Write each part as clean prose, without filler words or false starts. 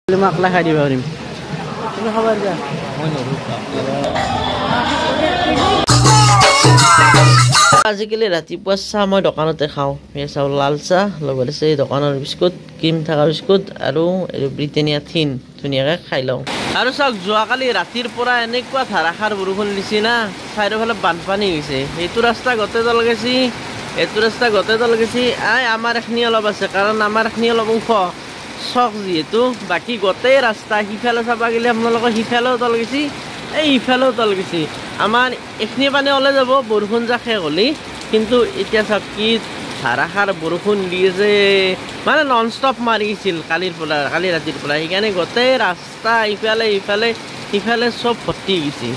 মই আকলা খাই দিব পাৰিম তুমি খাব দিয়া আজিকালি ৰাতিপুৱা চাহ মই দোকানতে খাওঁ এই চাহ লাল চাহ লগত আছে দোকানৰ বিস্কুট ক্ৰীম থকা বিস্কুট আৰু ব্ৰিটেনিয়া থিন ধুনীয়াকৈ খাই লওঁ আৰু চাওক যোৱাকালি ৰাতিৰ পৰা এনেকুৱা ধাৰাসাৰ বৰষুণ দিছে না চাৰিওফালে বানপানী হৈছে এইটো ৰাস্তা গোটেই তল গৈছে এইটো ৰাস্তা গোটেই তল গৈছে আমাৰ এখিনি অলপ আছে কাৰণ আমাৰ এখিনি অলপ ওখ চক যিহেতু বাকী গোটেই ৰাস্তা সিফালে চাব গ'লে আপোনালোকৰ সিফালেও তল গৈছে ইফালেও তল গৈছে আমাৰ এখিনি পানী ওলাই যাব বৰষুণ যাক শেষ হ'লে কিন্তু এতিয়া চাওক কি ধাৰাসাৰ বৰষুণ দি আছে মানে নন ষ্টপ মাৰি গৈছিল কালি ৰাতিৰ পৰা সেইকাৰণে গোটেই ৰাস্তা ইফালে চব ভৰ্তি গৈছে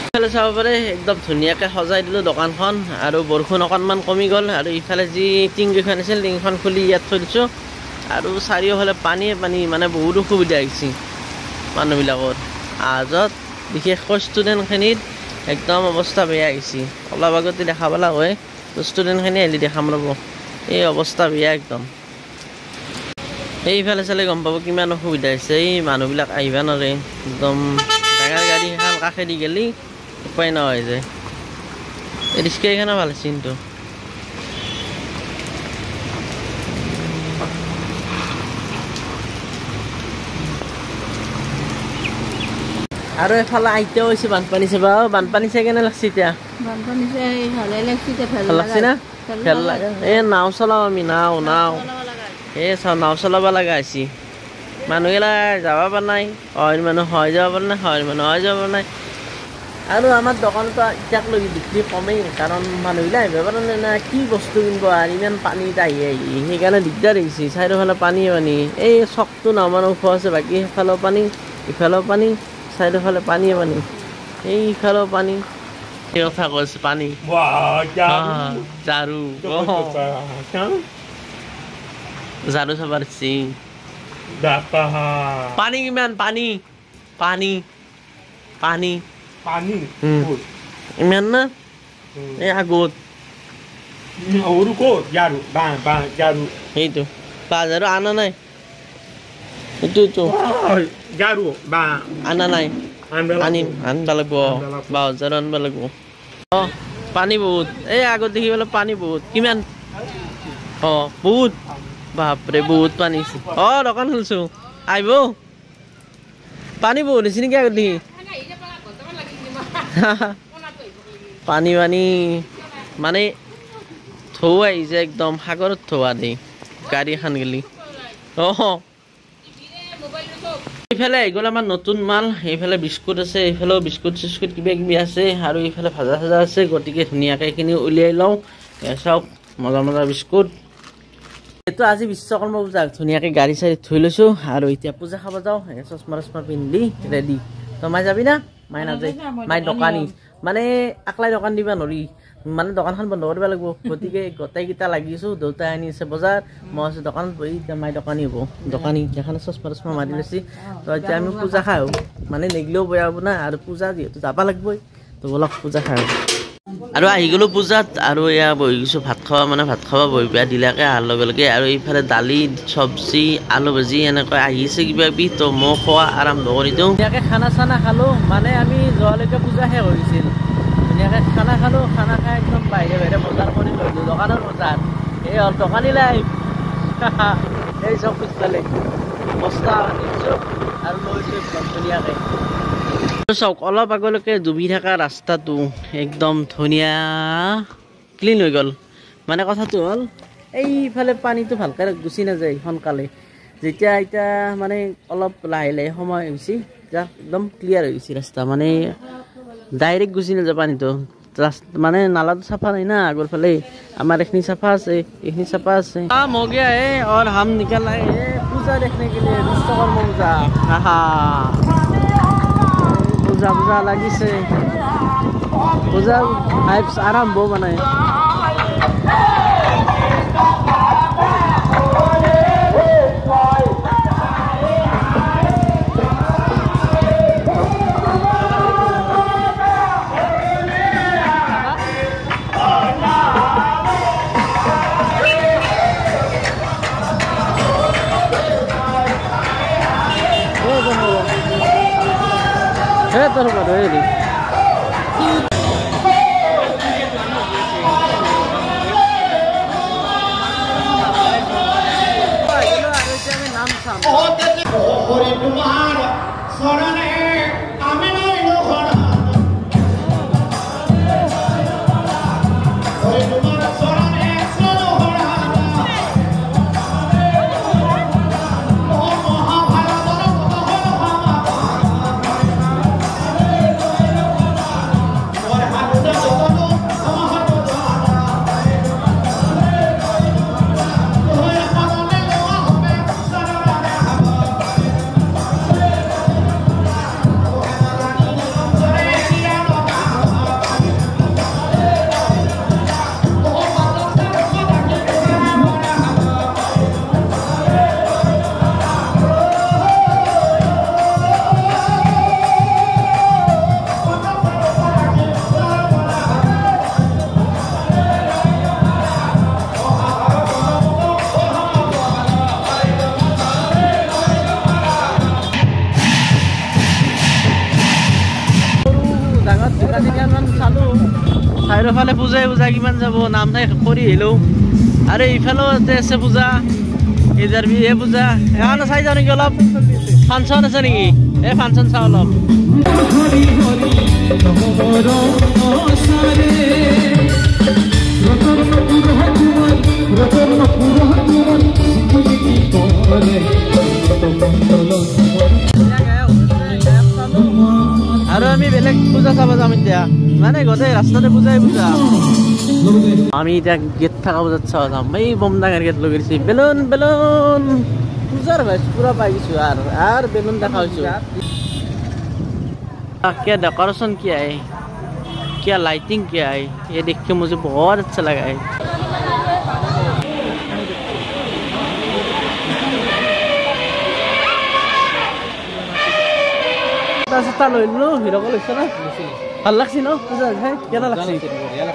ইফালে চাব পাৰে একদম ধুনীয়াকৈ সজাই দিলোঁ দোকানখন আৰু বৰষুণ অকণমান কমি গ'ল আৰু ইফালে যি টিংকেইখন আছিল টিংখন খুলি ইয়াত থৈ দিছোঁ আৰু চাৰিওফালে পানীয়ে পানী মানে বহুত অসুবিধা হৈছে মানুহবিলাকৰ আজত বিশেষকৈ ষ্টুডেণ্টখিনিৰ একদম অৱস্থা বেয়া হৈছে অলপ আগতে দেখা পালা হয় তো ষ্টুডেণ্টখিনি আহিলে দেখাম ৰ'ব এই অৱস্থা বেয়া একদম এইফালে চালে গম পাব কিমান অসুবিধা হৈছে এই মানুহবিলাক আহিব নোৱাৰে একদম ডাঙৰ গাড়ী এখন কাষেদি গ'লে উপায় নহয় যায় এই ৰিক্সাখনো ভাল হৈছে কিন্তু আৰু এফালে আইতাও হৈছে বানপানী চাবা বানপানী চাই কেনে লাগছে এতিয়া বানপানী চাই ভালে লাগছে ভাল লাগছে না ভাল লাগে এই নাও চলাওঁ আমি নাও এই চাওঁ নাও চলাব লগা হৈছে মানুহবিলাক যাব পৰা নাই অইন মানুহ হৈ যাব পৰা নাই হয় মানুহ হৈ যাব পৰা নাই আৰু আমাৰ দোকানতো এতিয়াকলৈ বিক্ৰী কমেই কাৰণ মানুহবিলাক আহিব পৰা নাই না কি বস্তু কিনিব আৰু ইমান পানীত আহি সেইকাৰণে দিগদাৰ হৈছে চাৰিওফালে পানী এই চকটো নামান ওখ আছে বাকী সেইফালেও পানী ইফালেও পানী চাৰিওফালে পানীয়ে পানী এইফালেও পানী সেই কথা কৈছে পানী ঝাৰু ঝাৰু চাব পাৰিছে পানী কিমান পানী পানী পানী পানী ইমান না এই আগত সেইটো 5,000 আনা নাই itu jaru ba আনা নাই আনিব লাগিব 12,000 আনিব লাগিব পানী বহুত এই আগত দেখিবলৈ পানী বহুত কিমান বহুত বাপৰে বহুত পানী দোকান খুলিছো আহিব পানী বহুত হৈছে নেকি আগত দেখি পানী মানে থৌ আহিছে একদম সাগৰত থৌৱা দেই গাড়ী এখন গেলি এইফালে আহি গ'ল আমাৰ নতুন মাল এইফালে বিস্কুট আছে এইফালেও বিস্কুট চিস্কুট কিবা কিবি আছে আৰু এইফালে ভাজা চাজা আছে গতিকে ধুনীয়াকৈ এইখিনি উলিয়াই লওঁ চাওক মজা বিস্কুট এইটো আজি বিশ্বকৰ্মা পূজা ধুনীয়াকৈ গাড়ী চাড়ী থৈ লৈছোঁ আৰু এতিয়া পূজা খাব যাওঁ চশমা পিন্ধি ৰেডি তো মাই যাবি না মাই নাযায় মাই দোকানী মানে আকলাই দোকান দিবা নৰি মানে দোকানখন বন্ধ কৰিব লাগিব গতিকে গোটেইকেইটা লাগিছোঁ দেউতাই আনি আছে বজাৰ মই আছোঁ দোকানত বহি এতিয়া মাই দোকানী হ'ব দোকানী দেখানে চশমা মাৰি লৈছে তো এতিয়া আমি পূজা খাওঁ মানে নেগিলেও বেয়া হ'ব না আৰু পূজা যিহেতু যাব লাগিবই তো অলপ পূজা খাওঁ আৰু আহি গ'লোঁ পূজাত আৰু এয়া বহি গৈছোঁ ভাত খাব বহি বেয়া দিলাকৈ অহাৰ লগে লগে আৰু এইফালে দালি চব্জি আলু ভাজি এনেকৈ আহিছে কিবা কিবি তো মই খোৱা আৰম্ভ কৰি দিওঁ ধুনীয়াকৈ খানা চানা খালোঁ মানে আমি যোৱালৈকে পূজা শেষ হৈছিল ধুনীয়াকৈ খানা খালোঁ খানা খাই একদম বাহিৰে বজাৰ কৰি লৈছোঁ দোকানৰ বজাৰ এই দোকানী লাইফ এই চব পিছফালে বস্তা আনিছোঁ আৰু লৈছোঁ একদম ধুনীয়াকৈ চাওক অলপ আগলৈকে ডুবি থকা ৰাস্তাটো একদম ধুনীয়া ক্লিন হৈ গ'ল মানে কথাটো হ'ল এইফালে পানীটো ভালকৈ গুচি নাযায় সোনকালে যেতিয়া এতিয়া মানে অলপ লাহে সময় হৈছে একদম ক্লিয়াৰ হৈ গৈছে ৰাস্তা মানে ডাইৰেক্ট গুচি নাযায় পানীটো মানে নালাটো চাফা নাই না আগৰ ফালে আমাৰ এইখিনি চাফা আছে এইখিনি চাফা আছে हो गया है और हम निकल आए हैं पूजा देखने के लिए विश्वकर्मा पूजा पूजा লাগিছে पूजा हाइप्स आरंभ মানে তোর বারো হেরি নাম চাম চাৰিওফালে পূজাই পূজা কিমান যাব নাম ঠাই কৰি আহিলোঁ আৰু এইফালেও আছে পূজা এইজাৰ বিহে পূজা এখানে চাই যাওঁ নেকি অলপ ফাংচন আছে নেকি এই ফাংচন চাওঁ অলপ আৰু আমি বেলেগ পূজা চাব যাম এতিয়া মানে গোটেই ৰাস্তাতে পূজাই পূজা আমি এতিয়া গেট থকা পূজাত চাব যাম এই বমডাঙাৰ গেট লগাইছে বেলুন বেলুন পূজাৰ ভাইছ পুৰা পাই গৈছো আৰু বেলুন দেখা হৈছো क्या डेकोरेशन किया है क्या लाइटिंग किया है ये देख के मुझे बहुत अच्छा लगा है ভাল লাগছে ন কেনে লাগছে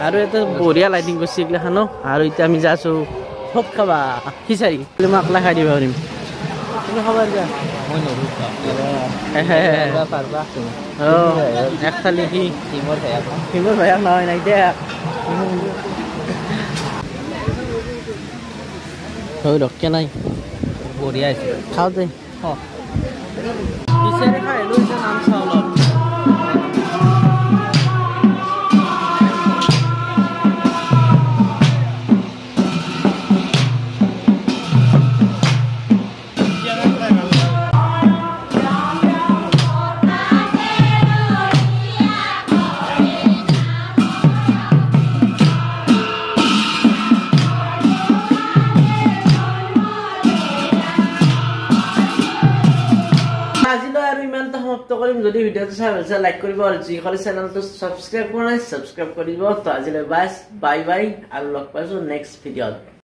আৰু এটা বঢ়িয়া লাইটিং কৰিছে এইগিলাখান ন আৰু এতিয়া আমি যাইছো সব খাবা খিচাৰি মই আকলা খাই দিব পাৰিম তুমি খাবা দিয়া এক থালি কি শিমৰ ভায়াক নহয় নাই দেখ হৈ ৰক্ষা নাই বঢ়িয়া আছে খাওঁ দে খিচাৰি খাই আহিলোঁ এতিয়া নাম চাওঁ অলপ সমাপ্ত কৰিম যদি ভিডিঅ'টো চাই ভাল লাগে লাইক কৰিব আৰু যিসকলে চেনেলটো সাবস্ক্ৰাইব কৰা নাই সাবস্ক্ৰাইব কৰিব তো আজিলৈ বাই বাই আৰু লগ পাইছো নেক্সট ভিডিঅ'ত